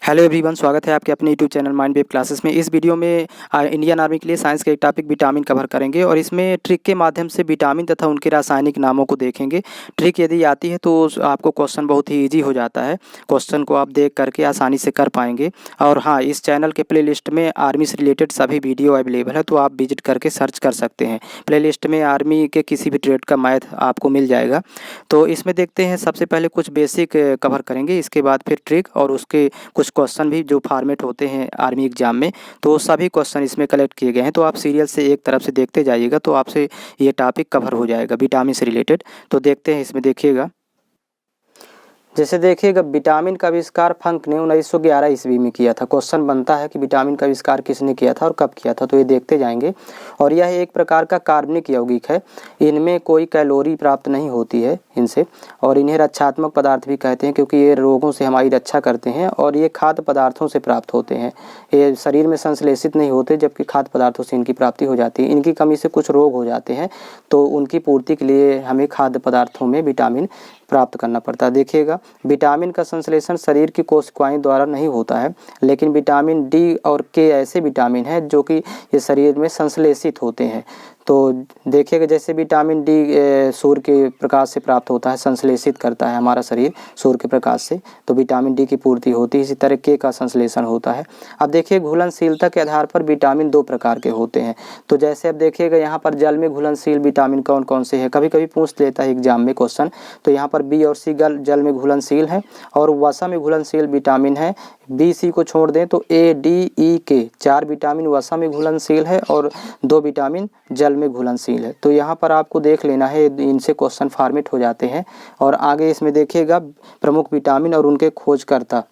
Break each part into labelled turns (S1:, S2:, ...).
S1: Hello everyone, स्वागत है आपके अपने YouTube channel mind web classes में। इस वीडियो में इंडियन आर्मी के लिए साइंस का एक टॉपिक विटामिन कवर करेंगे और इसमें ट्रिक के माध्यम से विटामिन तथा उनके रासायनिक नामों को देखेंगे। ट्रिक यदि आती है तो आपको क्वेश्चन बहुत ही ईजी हो जाता है। क्वेश्चन को आप देख करके आसानी से कर पाएंगे। और हाँ, इस चैनल के प्ले लिस्ट में आर्मी से रिलेटेड सभी वीडियो अवेलेबल है, तो आप विजिट करके सर्च कर सकते हैं। प्ले लिस्ट में आर्मी के किसी भी ट्रेड का मैथ आपको मिल जाएगा। तो इसमें देखते हैं, सबसे पहले कुछ बेसिक कवर करेंगे, इसके बाद फिर ट्रिक और उसके कुछ क्वेश्चन भी जो फॉर्मेट होते हैं आर्मी एग्जाम में, तो सभी क्वेश्चन इसमें कलेक्ट किए गए हैं। तो आप सीरियल से एक तरफ से देखते जाइएगा तो आपसे ये टॉपिक कवर हो जाएगा विटामिन से रिलेटेड। तो देखते हैं, इसमें देखिएगा। जैसे देखिएगा, विटामिन का आविष्कार फंक ने 1911 ईस्वी में किया था। क्वेश्चन बनता है कि विटामिन का आविष्कार किसने किया था और कब किया था, तो ये देखते जाएंगे। और यह एक प्रकार का कार्बनिक यौगिक है। इनमें कोई कैलोरी प्राप्त नहीं होती है इनसे, और इन्हें रक्षात्मक पदार्थ भी कहते हैं क्योंकि ये रोगों से हमारी रक्षा करते हैं। और ये खाद्य पदार्थों से प्राप्त होते हैं, ये शरीर में संश्लेषित नहीं होते, जबकि खाद्य पदार्थों से इनकी प्राप्ति हो जाती है। इनकी कमी से कुछ रोग हो जाते हैं, तो उनकी पूर्ति के लिए हमें खाद्य पदार्थों में विटामिन प्राप्त करना पड़ता है। देखिएगा, विटामिन का संश्लेषण शरीर की कोशिकाओं द्वारा नहीं होता है, लेकिन विटामिन डी और के ऐसे विटामिन हैं जो कि ये शरीर में संश्लेषित होते हैं। तो देखिएगा, जैसे विटामिन डी सूर्य के प्रकाश से प्राप्त होता है, संश्लेषित करता है हमारा शरीर सूर्य के प्रकाश से, तो विटामिन डी की पूर्ति होती है। इसी तरह के का संश्लेषण होता है। अब देखिए, घुलनशीलता के आधार पर विटामिन दो प्रकार के होते हैं। तो जैसे अब देखिएगा, यहाँ पर जल में घुलनशील विटामिन कौन कौन से हैं, कभी कभी पूछ लेता है एग्जाम में क्वेश्चन। तो यहाँ पर बी और सी जल में घुलनशील है, और वसा में घुलनशील विटामिन है। बी सी को छोड़ दें तो ए डी ई के 4 विटामिन वसा में घुलनशील है और 2 विटामिन जल में घुलनशील है। तो यहाँ पर आपको देख लेना है, इनसे क्वेश्चन फॉर्मेट हो जाते हैं। और आगे इसमें देखिएगा, प्रमुख विटामिन और उनके खोजकर्ता।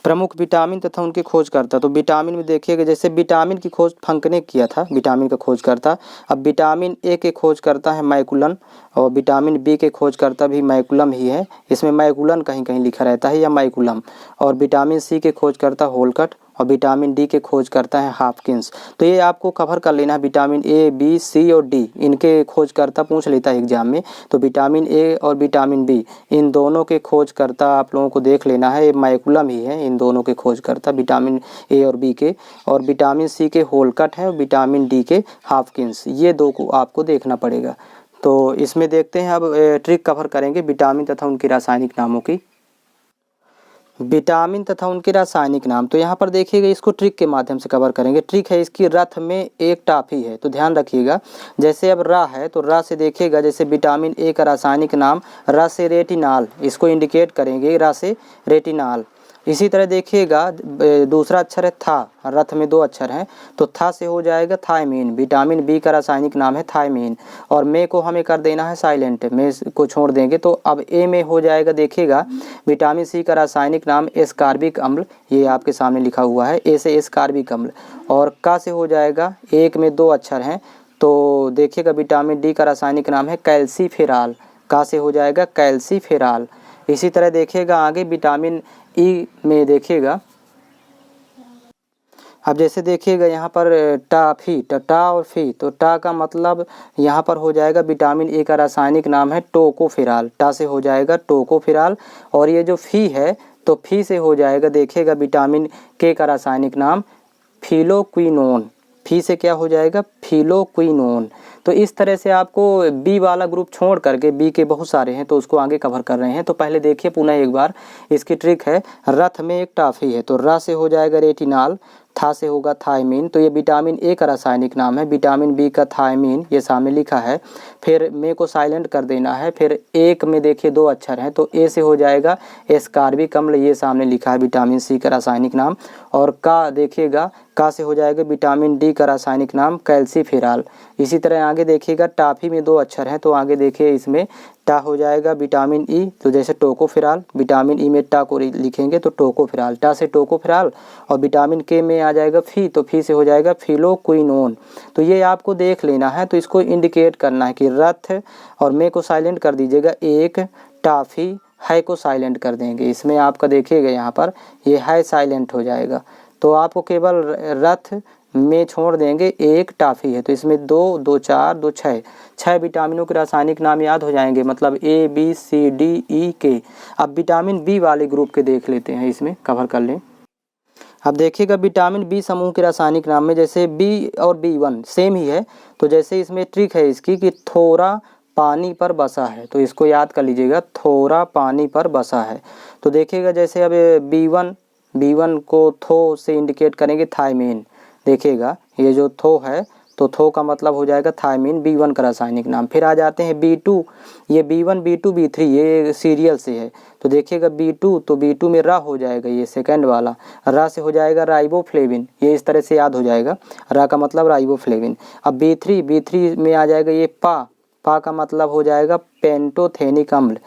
S1: प्रमुख विटामिन तथा उनके खोजकर्ता। तो विटामिन में देखिएगा, जैसे विटामिन की खोज फंक ने किया था, विटामिन का खोजकर्ता। अब विटामिन ए के खोजकर्ता है मैकुलन, और विटामिन बी के खोजकर्ता भी मैकुलम ही है। इसमें मैकुलन कहीं कहीं लिखा रहता है या मैकुलम। और विटामिन सी के खोजकर्ता होलकट, और विटामिन डी के खोज करता है हॉपकिंस। तो ये आपको कवर कर लेना है। विटामिन ए बी सी और डी, इनके खोजकर्ता पूछ लेता है एग्जाम में। तो विटामिन ए और विटामिन बी, इन दोनों के खोजकर्ता आप लोगों को देख लेना है, ये मैकुलम ही है इन दोनों के खोजकर्ता, विटामिन ए और बी के। और विटामिन सी के होलकट है और विटामिन डी के हॉपकिंस, ये दो को आपको देखना पड़ेगा। तो इसमें देखते हैं, अब ट्रिक कवर करेंगे विटामिन तथा उनके रासायनिक नामों की। विटामिन तथा उनके रासायनिक नाम। तो यहाँ पर देखिएगा, इसको ट्रिक के माध्यम से कवर करेंगे। ट्रिक है इसकी, रथ में एक टाफी है। तो ध्यान रखिएगा, जैसे अब रा है तो रा से देखिएगा, जैसे विटामिन ए का रासायनिक नाम रा से रेटिनाल, इसको इंडिकेट करेंगे रा से रेटिनाल। इसी तरह देखिएगा, दूसरा अक्षर है था, रथ में 2 अक्षर हैं, तो था से हो जाएगा थायमीन। विटामिन बी का रासायनिक नाम है थायमीन। और मे को हमें कर देना है साइलेंट, मे को छोड़ देंगे। तो अब ए में हो जाएगा, देखिएगा विटामिन सी का रासायनिक नाम एस्कार्बिक अम्ल, ये आपके सामने लिखा हुआ है, ए से एस्कार्बिक अम्ल। और का से हो जाएगा, एक में 2 अक्षर हैं, तो देखिएगा विटामिन डी का रासायनिक नाम है कैल्सीफेराल, का से हो जाएगा कैल्सीफेराल। इसी तरह देखिएगा आगे विटामिन ई में देखिएगा, अब जैसे देखिएगा यहाँ पर टाफी, टा और फी, तो टा का मतलब यहाँ पर हो जाएगा विटामिन ए का रासायनिक नाम है टोकोफेराल, टा से हो जाएगा टोकोफेराल। और ये जो फी है, तो फी से हो जाएगा, देखिएगा विटामिन के का रासायनिक नाम फिलोक्विनोन, फी से क्या हो जाएगा फिलोक्विनोन। तो इस तरह से आपको बी वाला ग्रुप छोड़ करके, बी के बहुत सारे हैं तो उसको आगे कवर कर रहे हैं। तो पहले देखिए पुनः एक बार, इसकी ट्रिक है, रथ में एक टाफी है, तो रा से हो जाएगा रेटिनाल, था से होगा थायमीन। तो ये विटामिन ए का रासायनिक नाम है, विटामिन बी का थायमीन, ये सामने लिखा है। फिर मे को साइलेंट कर देना है। फिर एक में देखिए 2 अक्षर हैं, तो ए से हो जाएगा एस्कार्बिक अम्ल, ये सामने लिखा है विटामिन सी का रासायनिक नाम। और का देखिएगा, का से हो जाएगा विटामिन डी का रासायनिक नाम कैल्सीफेराल। इसी तरह आगे देखिएगा, टाफी में 2 अक्षर हैं, तो आगे देखिए इसमें टा हो जाएगा विटामिन ई, तो जैसे टोकोफेराल, विटामिन ई में टा को लिखेंगे तो टोकोफेराल, टा से टोकोफेराल। और विटामिन के में आ जाएगा फी, तो फी से हो जाएगा फिलोक्विनोन। तो ये आपको देख लेना है, तो इसको इंडिकेट करना है कि रथ, और मे को साइलेंट कर दीजिएगा, एक टाफी, है को साइलेंट कर देंगे। इसमें आपका देखिएगा यहाँ पर ये है साइलेंट हो जाएगा। तो आपको केवल रथ, में छोड़ देंगे एक टाफी है, तो इसमें 2, 2 4, 2 6, 6 विटामिनों के रासायनिक नाम याद हो जाएंगे, मतलब A B C D E K। अब विटामिन बी वाले ग्रुप के देख लेते हैं, इसमें कवर कर लें। अब देखिएगा विटामिन बी समूह के रासायनिक नाम में जैसे बी और B1 सेम ही है, तो जैसे इसमें ट्रिक है इसकी कि थोड़ा पानी पर बसा है, तो इसको याद कर लीजिएगा, थोड़ा पानी पर बसा है। तो देखिएगा जैसे अब B1 को थो से इंडिकेट करेंगे थायमीन। देखिएगा ये जो थो है, तो थो का मतलब हो जाएगा थायमीन, B1 का रासायनिक नाम। फिर आ जाते हैं B2, ये B1 B2 B3 ये सीरियल से है, तो देखिएगा B2, तो B2 में रा हो जाएगा, ये सेकंड वाला रा से हो जाएगा राइबोफ्लेविन, ये इस तरह से याद हो जाएगा, रा का मतलब राइबोफ्लेविन। अब B3 में आ जाएगा ये पा का मतलब हो जाएगा पेंटोथेनिक अम्ल,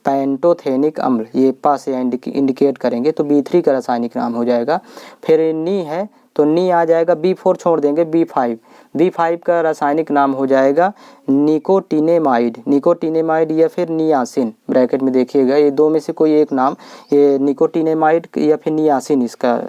S1: पेंटोथेनिक अम्ल, ये पा से इंडिकेट करेंगे, तो B3 का रासायनिक नाम हो जाएगा। फिर नी है, तो नी आ जाएगा, B4 छोड़ देंगे, B5 का रासायनिक नाम हो जाएगा निकोटिनेमाइड या फिर नियासिन। ब्रैकेट में देखिएगा, ये दो में से कोई एक नाम, ये निकोटिनेमाइड या फिर नियासिन इसका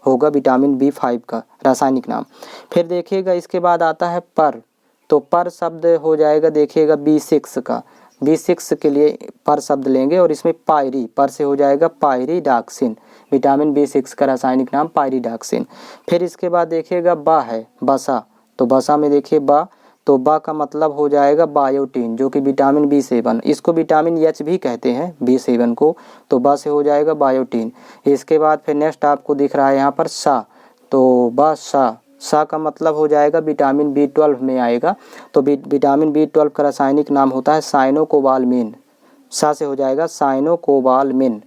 S1: होगा विटामिन B5 का रासायनिक नाम। फिर देखिएगा इसके बाद आता है पर, तो पर शब्द हो जाएगा देखिएगा B6 का, B6 के लिए पर शब्द लेंगे और इसमें पायरी, पर से हो जाएगा पायरीडाक्सिन, विटामिन B6 का रासायनिक नाम पायरीडाक्सिन। फिर इसके बाद देखिएगा बा है, बसा, तो बसा में देखिए बा, तो बा का मतलब हो जाएगा बायोटीन, जो कि विटामिन B7, इसको विटामिन H भी कहते हैं B7 को, तो बा से हो जाएगा बायोटीन। इसके बाद फिर नेक्स्ट आपको दिख रहा है यहाँ पर सा, तो बा सा का मतलब हो जाएगा विटामिन B12 में आएगा, तो विटामिन B12 का रासायनिक नाम होता है साइनोकोबालमिन, सा से हो जाएगा साइनोकोबालमिन।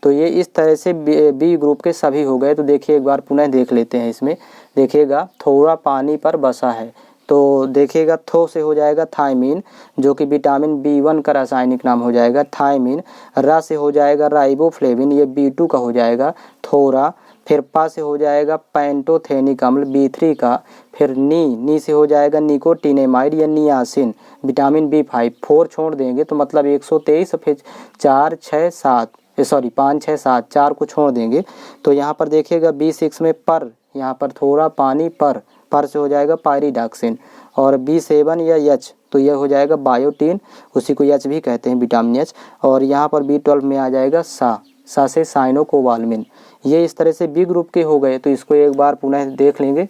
S1: तो ये इस तरह से बी ग्रुप के सभी हो गए। तो देखिए एक बार पुनः देख लेते हैं, इसमें देखिएगा थोड़ा पानी पर बसा है, तो देखिएगा थो से हो जाएगा थायमीन, जो कि विटामिन B1 का रासायनिक नाम हो जाएगा थायमीन। रा से हो जाएगा राइबोफ्लेविन, ये B2 का हो जाएगा थोड़ा। फिर पा से हो जाएगा पेंटोथेनिक अम्ल B3 का। फिर नी से हो जाएगा निकोटिनेमाइड या नियासिन, विटामिन B5। 4 छोड़ देंगे तो मतलब 123, फिर 4 6 7 5 6 7, 4 को छोड़ देंगे, तो यहाँ पर देखिएगा B6 में पर, यहाँ पर थोड़ा पानी पर से हो जाएगा पायरीडाक्सिन। और B7 या H, तो यह हो जाएगा बायोटीन, उसी को H भी कहते हैं विटामिन H। और यहाँ पर B12 में आ जाएगा सा से साइनोकोबालमिन। ये इस तरह से बी ग्रुप के हो गए। तो इसको एक बार पुनः देख लेंगे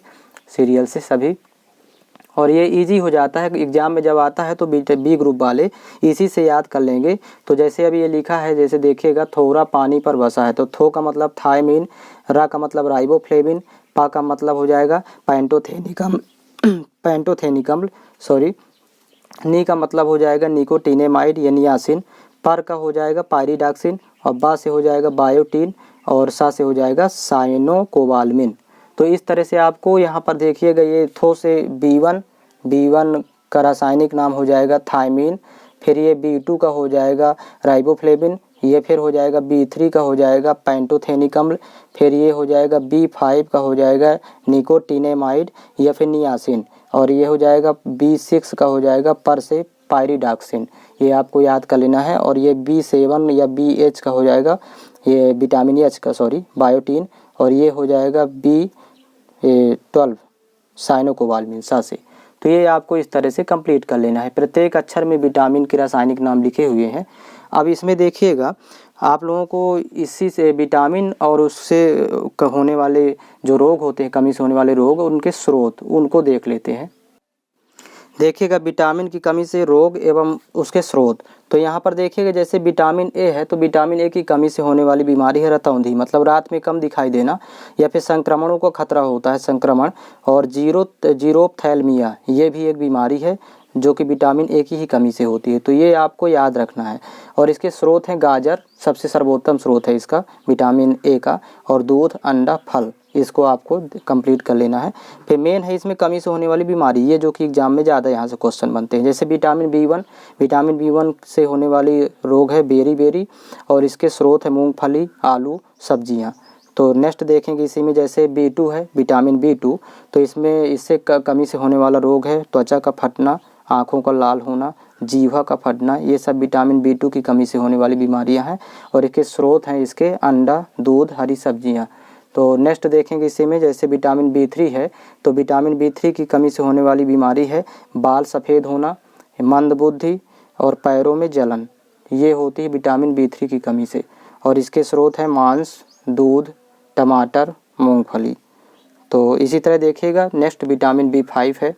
S1: सीरियल से सभी, और ये इजी हो जाता है एग्जाम में जब आता है, तो बी ग्रुप वाले इसी से याद कर लेंगे। तो जैसे अभी ये लिखा है, जैसे देखिएगा थोड़ा पानी पर बसा है, तो थो का मतलब थायमीन, रा का मतलब राइबोफ्लेविन, पा का मतलब हो जाएगा पेंटोथेनिक अम्ल नी का मतलब हो जाएगा निकोटिनेमाइड या नियासिन, पर का हो जाएगा पायरीडाक्सिन, और बा से हो जाएगा बायोटीन, और सा से हो जाएगा साइनोकोबालमिन। तो इस तरह से आपको यहाँ पर देखिएगा, ये थो से B1 का रासायनिक नाम हो जाएगा थायमीन। फिर ये B2 का हो जाएगा राइबोफ्लेविन, ये फिर हो जाएगा B3 का हो जाएगा पेंटोथेनिक अम्ल। फिर ये हो जाएगा B5 का हो जाएगा निकोटिनेमाइड या फिर नियासिन, और ये हो जाएगा B6 का हो जाएगा पर से पायरीडाक्सिन, ये आपको याद कर लेना है। और ये B7 या BH का हो जाएगा ये विटामिन H का बायोटीन, और ये हो जाएगा B12 साइनोकोबालमिन सा से। तो ये आपको इस तरह से कंप्लीट कर लेना है। प्रत्येक अक्षर में विटामिन के रासायनिक नाम लिखे हुए हैं। अब इसमें देखिएगा आप लोगों को इसी से विटामिन और उससे होने वाले जो रोग होते हैं, कमी से होने वाले रोग, उनके स्रोत उनको देख लेते हैं। देखिएगा विटामिन की कमी से रोग एवं उसके स्रोत। तो यहाँ पर देखिएगा जैसे विटामिन ए है, तो विटामिन ए की कमी से होने वाली बीमारी है रतौंधी, मतलब रात में कम दिखाई देना, या फिर संक्रमणों को खतरा होता है संक्रमण। और जीरोप्थैल्मिया ये भी एक बीमारी है जो कि विटामिन ए की ही कमी से होती है, तो ये आपको याद रखना है। और इसके स्रोत हैं गाजर, सबसे सर्वोत्तम स्रोत है इसका विटामिन ए का, और दूध, अंडा, फल, इसको आपको कंप्लीट कर लेना है। फिर मेन है इसमें कमी से होने वाली बीमारी, ये जो कि एग्जाम में ज़्यादा यहाँ से क्वेश्चन बनते हैं। जैसे विटामिन B1 से होने वाली रोग है बेरी, और इसके स्रोत है मूंगफली, आलू, सब्जियाँ। तो नेक्स्ट देखेंगे इसी में, जैसे B2 है विटामिन B2, तो इसमें इससे कमी से होने वाला रोग है त्वचा का फटना, आँखों का लाल होना, जीवा का फटना, ये सब विटामिन B2 की कमी से होने वाली बीमारियां हैं। और इसके स्रोत हैं इसके अंडा, दूध, हरी सब्जियां। तो नेक्स्ट देखेंगे इसी में, जैसे विटामिन B3 है तो विटामिन B3 की कमी से होने वाली बीमारी है बाल सफ़ेद होना, मंदबुद्धि और पैरों में जलन। ये होती है विटामिन B3 की कमी से, और इसके स्रोत हैं मांस, दूध, टमाटर, मूंगफली। तो इसी तरह देखिएगा नेक्स्ट विटामिन B5 है।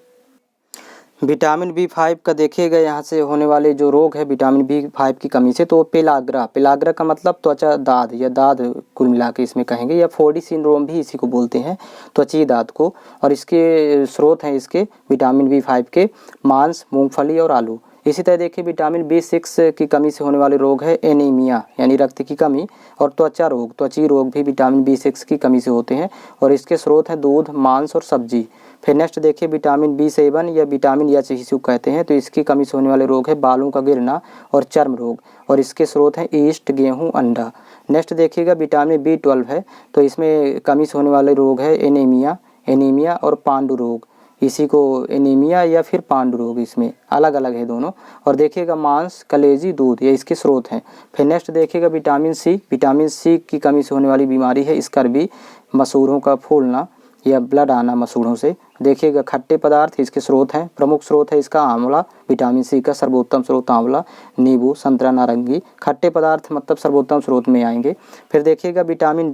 S1: विटामिन B5 का देखिएगा यहाँ से होने वाले जो रोग है विटामिन B5 की कमी से, तो पेलाग्रा का मतलब त्वचा दाद या दाद कुल मिला के इसमें कहेंगे, या 4D सिंड्रोम भी इसी को बोलते हैं, त्वचीय दाद को। और इसके स्रोत हैं इसके विटामिन B5 के मांस, मूंगफली और आलू। इसी तरह देखिए विटामिन B6 की कमी से होने वाले रोग है एनीमिया यानी रक्त की कमी, और त्वचीय रोग भी विटामिन B6 की कमी से होते हैं, और इसके स्रोत हैं दूध, मांस और सब्जी। फिर नेक्स्ट देखिए विटामिन B7 या विटामिन H जिसे कहते हैं, तो इसकी कमी से होने वाले रोग है बालों का गिरना और चर्म रोग, और इसके स्रोत हैं ईस्ट, गेहूं, अंडा। नेक्स्ट देखिएगा विटामिन B12 है, तो इसमें कमी से होने वाले रोग है एनीमिया और पांडु रोग। इसी को एनीमिया या फिर पांडु रोग, इसमें अलग अलग है दोनों। और देखिएगा मांस, कलेजी, दूध, ये इसके स्रोत हैं। फिर नेक्स्ट देखिएगा विटामिन सी की कमी से होने वाली बीमारी है स्कर्वी, मसूड़ों का फूलना या ब्लड आना मसूड़ों से। देखिएगा खट्टे पदार्थ इसके स्रोत हैं, प्रमुख स्रोत है इसका आंवला, विटामिन सी का सर्वोत्तम स्रोत आंवला, नींबू, संतरा, नारंगी, खट्टे पदार्थ मतलब सर्वोत्तम स्रोत में आएंगे। फिर देखिएगा विटामिन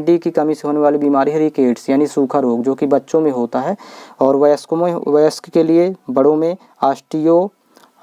S1: डी की कमी से होने वाली बीमारी है रिकेट्स यानी सूखा रोग, जो कि बच्चों में होता है, और वयस्क के लिए बड़ों में ऑस्टियो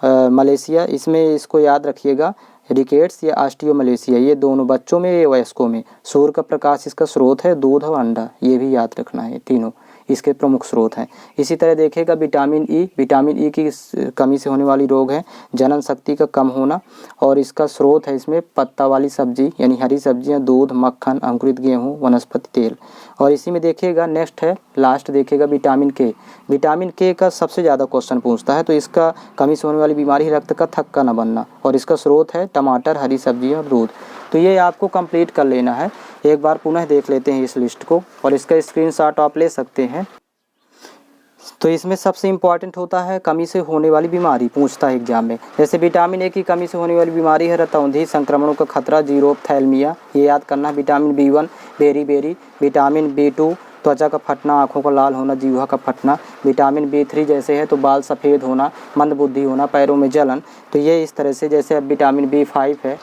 S1: मलेशिया, इसमें इसको याद रखिएगा, रिकेट्स या ऑस्टियोमलेशिया, ये दोनों बच्चों में या वयस्कों में। सूर्य का प्रकाश इसका स्रोत है, दूध और अंडा, ये भी याद रखना है, तीनों इसके प्रमुख स्रोत हैं। इसी तरह देखिएगा विटामिन ई की कमी से होने वाली रोग है जनन शक्ति का कम होना, और इसका स्रोत है इसमें पत्ता वाली सब्जी यानी हरी सब्जियां, दूध, मक्खन, अंकुरित गेहूँ, वनस्पति तेल। और इसी में देखिएगा नेक्स्ट है लास्ट देखिएगा विटामिन के का सबसे ज़्यादा क्वेश्चन पूछता है, तो इसका कमी से होने वाली बीमारी रक्त का थक्का न बनना, और इसका स्रोत है टमाटर, हरी सब्जियाँ और दूध। तो ये आपको कंप्लीट कर लेना है। एक बार पुनः देख लेते हैं इस लिस्ट को, और इसका स्क्रीनशॉट आप ले सकते हैं। तो इसमें सबसे इम्पॉर्टेंट होता है कमी से होने वाली बीमारी, पूछता है एग्जाम में। जैसे विटामिन ए की कमी से होने वाली बीमारी है रतौंधी, संक्रमणों का खतरा, जीरोप्थैल्मिया, ये याद करना। Vitamin B1 berry, vitamin B2 त्वचा का फटना, आँखों का लाल होना, जीवा का फटना। विटामिन B3 जैसे है तो बाल सफ़ेद होना, मंदबुद्धि होना, पैरों में जलन। तो ये इस तरह से, जैसे अब विटामिन B5 है,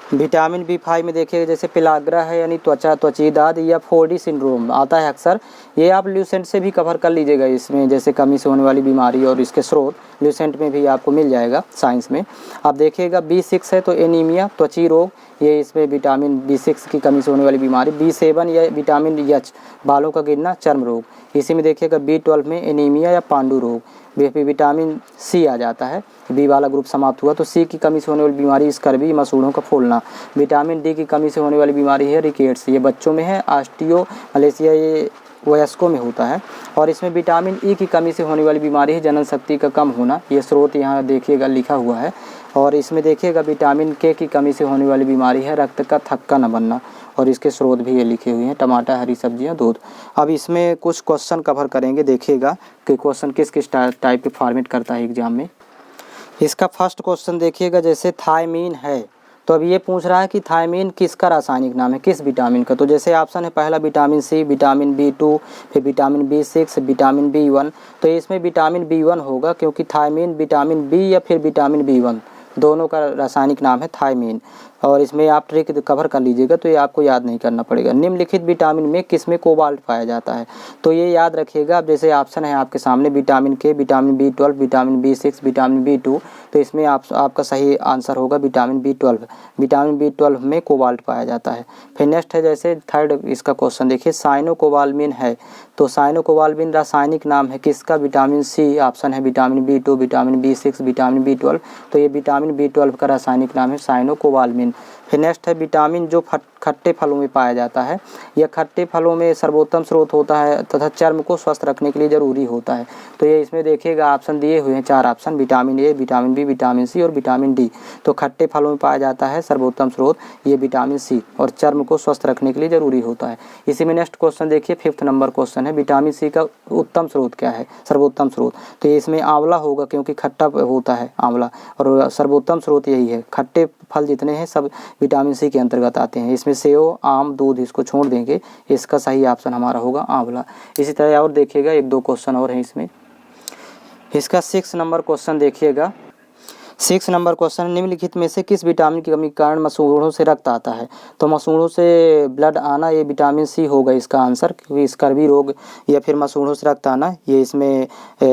S1: विटामिन B5 में देखिएगा जैसे पेलाग्रा है यानी त्वचीय दाद, या 4D सिंड्रोम आता है अक्सर, ये आप ल्यूसेंट से भी कवर कर लीजिएगा इसमें, जैसे कमी से होने वाली बीमारी और इसके स्रोत ल्यूसेंट में भी आपको मिल जाएगा साइंस में। आप देखिएगा B6 है तो एनीमिया, त्वचीय रोग, ये इसमें विटामिन B6 की कमी से होने वाली बीमारी। B7 या विटामिन H बालों का गिरना, चर्म रोग। इसी में देखिएगा B12 में एनीमिया या पांडु रोग। विटामिन सी आ जाता है, बी वाला ग्रुप समाप्त हुआ, तो सी की कमी से होने वाली बीमारी स्कर्वी, मसूड़ों का फूलना। विटामिन डी की कमी से होने वाली बीमारी है रिकेट्स, ये बच्चों में है। ऑस्टियोमलेशिया ये वयस्कों में होता है। और इसमें विटामिन ई की कमी से होने वाली बीमारी है जनन शक्ति का कम होना, ये स्रोत यहाँ देखिएगा लिखा हुआ है। और इसमें देखिएगा विटामिन के की कमी से होने वाली बीमारी है रक्त का थक्का न बनना, और इसके स्रोत भी ये लिखे हुए हैं, टमाटर, हरी सब्जियां, दूध। अब इसमें कुछ क्वेश्चन कवर करेंगे, देखिएगा कि क्वेश्चन किस किस टाइप के फॉर्मेट करता है एग्जाम में। इसका फर्स्ट क्वेश्चन देखिएगा, जैसे थायमीन है, तो अब ये पूछ रहा है कि थायमीन किसका रासायनिक नाम है, किस विटामिन का। तो जैसे ऑप्शन है पहला विटामिन सी, विटामिन B2, फिर विटामिन B6, विटामिन B1। तो इसमें विटामिन B1 होगा, क्योंकि थायमीन विटामिन B या फिर विटामिन B1 दोनों का रासायनिक नाम है थायमीन। और इसमें आप ट्रिक कवर कर लीजिएगा, तो ये आपको याद नहीं करना पड़ेगा। निम्नलिखित विटामिन में किसमें कोबाल्ट पाया जाता है, तो ये याद रखिएगा। अब जैसे ऑप्शन है आपके सामने विटामिन के, vitamin B12, vitamin B6, vitamin B2, तो इसमें आपका सही आंसर होगा विटामिन B12। विटामिन B12 में कोबाल्ट पाया जाता है। फिर नेक्स्ट है जैसे थर्ड इसका क्वेश्चन देखिए, साइनोकोबाल्मिन है, तो साइनोकोबाल्मिन रासायनिक नाम है किसका, विटामिन सी। ऑप्शन है vitamin B2, vitamin B6, vitamin B12, तो ये विटामिन B12 का रासायनिक नाम है साइनोकोबाल्मिन। फिर नेक्स्ट है विटामिन जो खट्टे फलों में पाया जाता है, यह खट्टे फलों में सर्वोत्तम स्रोत होता है तथा चर्म को स्वस्थ रखने के लिए जरूरी होता है। तो ये इसमें देखिएगा ऑप्शन दिए हुए हैं 4 option, vitamin A, vitamin B, vitamin C और विटामिन डी। तो खट्टे फलों में पाया जाता है सर्वोत्तम स्रोत ये विटामिन सी, और चर्म को स्वस्थ रखने के लिए जरूरी होता है। इसी में नेक्स्ट क्वेश्चन देखिए, 5th नंबर क्वेश्चन है, विटामिन सी का उत्तम स्रोत क्या है, सर्वोत्तम स्रोत। तो ये इसमें आंवला होगा, क्योंकि खट्टा होता है आंवला, और सर्वोत्तम स्रोत यही है। खट्टे फल जितने हैं सब विटामिन सी के अंतर्गत आते हैं। इसमें सेव, आम, दूध इसको छोड़ देंगे, इसका सही ऑप्शन हमारा होगा आंवला। इसी तरह और देखिएगा 1-2 क्वेश्चन और हैं इसमें। इसका 6 नंबर क्वेश्चन देखिएगा। 6 नंबर क्वेश्चन, निम्नलिखित में से किस विटामिन की कमी के कारण मसूड़ों से रक्त आता है? तो मसूड़ों से ब्लड आना, ये विटामिन सी होगा इसका आंसर, क्योंकि स्कर्वी रोग या फिर मसूड़ों से रक्त आना, ये इसमें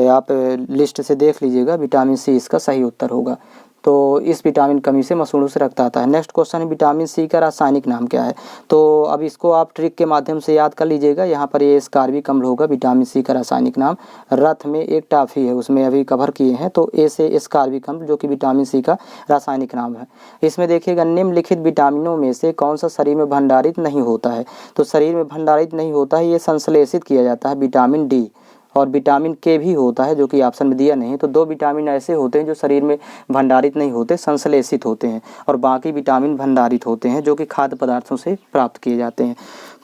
S1: आप लिस्ट से देख लीजिएगा, विटामिन सी इसका सही उत्तर होगा। तो इस विटामिन कमी से मसूड़ों से रक्त आता है। नेक्स्ट क्वेश्चन है, विटामिन सी का रासायनिक नाम क्या है? तो अब इसको आप ट्रिक के माध्यम से याद कर लीजिएगा। यहाँ पर ये स्कार्बिक अम्ल होगा विटामिन सी का रासायनिक नाम। रथ में एक टॉफी है, उसमें अभी कवर किए हैं, तो ए से स्कार्बिक अम्ल जो कि विटामिन सी का रासायनिक नाम है। इसमें देखिएगा, निम्नलिखित विटामिनों में से कौन सा शरीर में भंडारित नहीं होता है? तो शरीर में भंडारित नहीं होता है, ये संश्लेषित किया जाता है, विटामिन डी और विटामिन के भी होता है, जो कि ऑप्शन में दिया नहीं है। तो 2 विटामिन ऐसे होते हैं जो शरीर में भंडारित नहीं होते, संश्लेषित होते हैं, और बाकी विटामिन भंडारित होते हैं जो कि खाद्य पदार्थों से प्राप्त किए जाते हैं।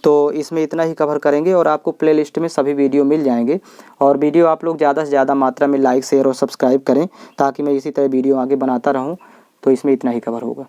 S1: तो इसमें इतना ही कवर करेंगे और आपको प्लेलिस्ट में सभी वीडियो मिल जाएंगे। और वीडियो आप लोग ज़्यादा से ज़्यादा मात्रा में लाइक, शेयर और सब्सक्राइब करें, ताकि मैं इसी तरह वीडियो आगे बनाता रहूँ। तो इसमें इतना ही कवर होगा।